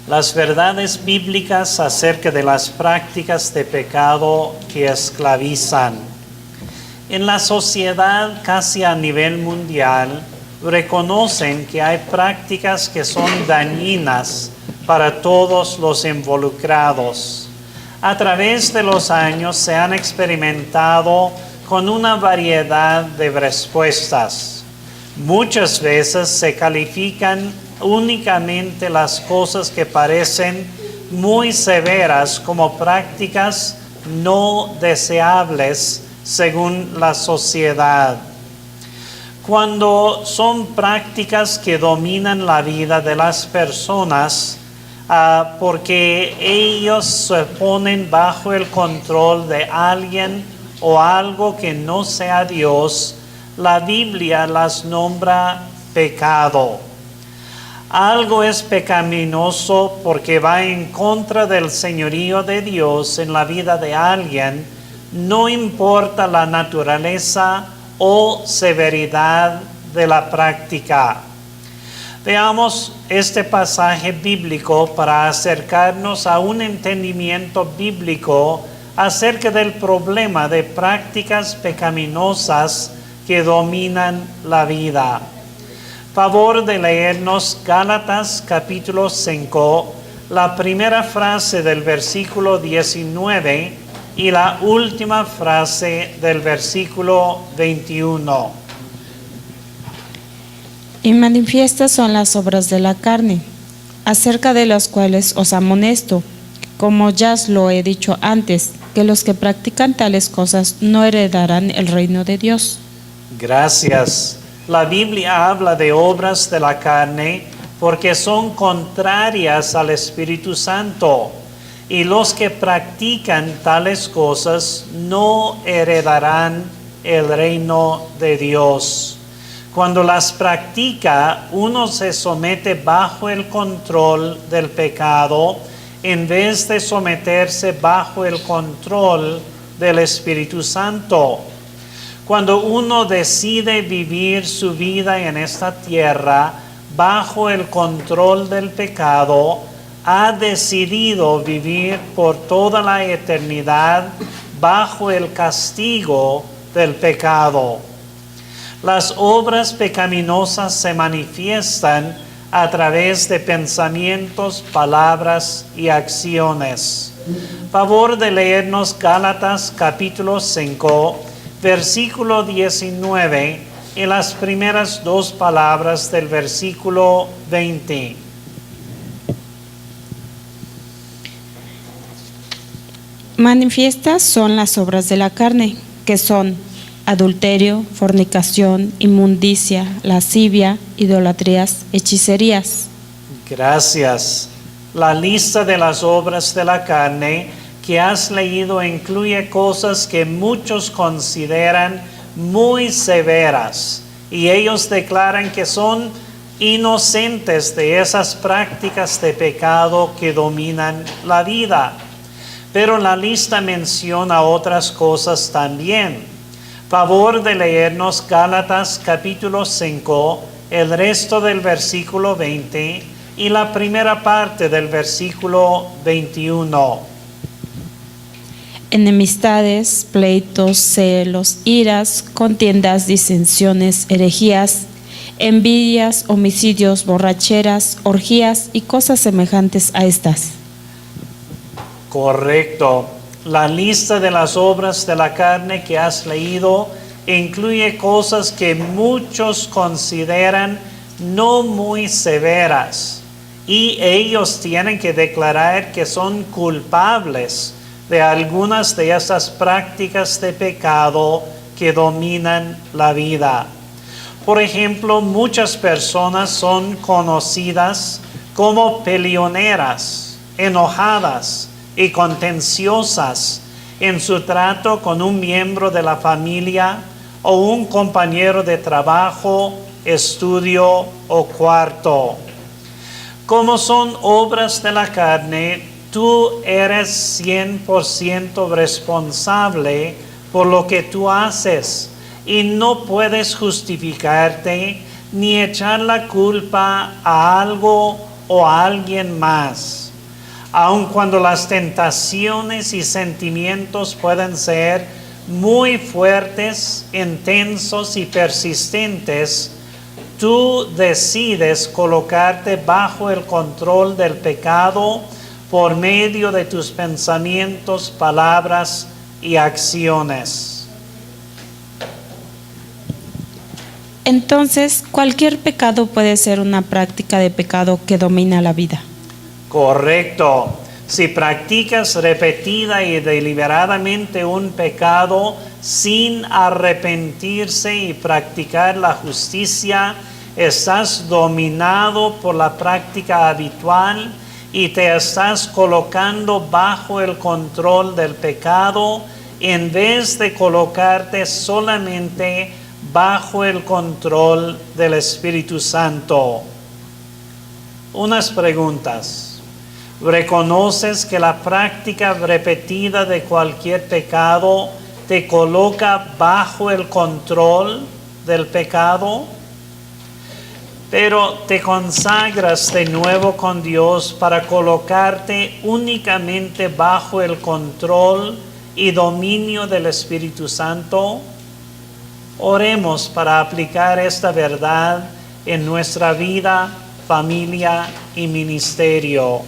Las verdades bíblicas acerca de las prácticas de pecado que esclavizan. En la sociedad casi a nivel mundial, reconocen que hay prácticas que son dañinas para todos los involucrados. A través de los años se han experimentado con una variedad de respuestas. Muchas veces se califican únicamente las cosas que parecen muy severas como prácticas no deseables según la sociedad. Cuando son prácticas que dominan la vida de las personas, porque ellos se ponen bajo el control de alguien o algo que no sea Dios, la Biblia las nombra pecado. Algo es pecaminoso porque va en contra del señorío de Dios en la vida de alguien, no importa la naturaleza o severidad de la práctica. Veamos este pasaje bíblico para acercarnos a un entendimiento bíblico acerca del problema de prácticas pecaminosas que dominan la vida. Favor de leernos Gálatas capítulo 5, la primera frase del versículo 19 y la última frase del versículo 21. Y manifiestas son las obras de la carne, acerca de las cuales os amonesto, como ya os lo he dicho antes, que los que practican tales cosas no heredarán el reino de Dios. Gracias. La Biblia habla de obras de la carne porque son contrarias al Espíritu Santo, y los que practican tales cosas no heredarán el reino de Dios. Cuando las practica, uno se somete bajo el control del pecado en vez de someterse bajo el control del Espíritu Santo. Cuando uno decide vivir su vida en esta tierra bajo el control del pecado, ha decidido vivir por toda la eternidad bajo el castigo del pecado. Las obras pecaminosas se manifiestan a través de pensamientos, palabras y acciones. Favor de leernos Gálatas capítulo 5, versículo 19 y las primeras dos palabras del versículo 20. Manifiestas son las obras de la carne, que son adulterio, fornicación, inmundicia, lascivia, idolatrías, hechicerías. Gracias. La lista de las obras de la carne que has leído incluye cosas que muchos consideran muy severas, y ellos declaran que son inocentes de esas prácticas de pecado que dominan la vida. Pero la lista menciona otras cosas también. Favor de leernos Gálatas capítulo 5, el resto del versículo 20 y la primera parte del versículo 21. Enemistades, pleitos, celos, iras, contiendas, disensiones, herejías, envidias, homicidios, borracheras, orgías y cosas semejantes a estas. Correcto. La lista de las obras de la carne que has leído incluye cosas que muchos consideran no muy severas, y ellos tienen que declarar que son culpables de algunas de esas prácticas de pecado que dominan la vida. Por ejemplo, muchas personas son conocidas como peleoneras, enojadas y contenciosas en su trato con un miembro de la familia o un compañero de trabajo, estudio o cuarto. Como son obras de la carne, tú eres 100% responsable por lo que tú haces y no puedes justificarte ni echar la culpa a algo o a alguien más. Aun cuando las tentaciones y sentimientos pueden ser muy fuertes, intensos y persistentes, tú decides colocarte bajo el control del pecado por medio de tus pensamientos, palabras y acciones. Entonces, cualquier pecado puede ser una práctica de pecado que domina la vida. Correcto. Si practicas repetida y deliberadamente un pecado sin arrepentirse y practicar la justicia, estás dominado por la práctica habitual y te estás colocando bajo el control del pecado en vez de colocarte solamente bajo el control del Espíritu Santo. Unas preguntas. ¿Reconoces que la práctica repetida de cualquier pecado te coloca bajo el control del pecado? Pero te consagras de nuevo con Dios para colocarte únicamente bajo el control y dominio del Espíritu Santo. Oremos para aplicar esta verdad en nuestra vida, familia y ministerio.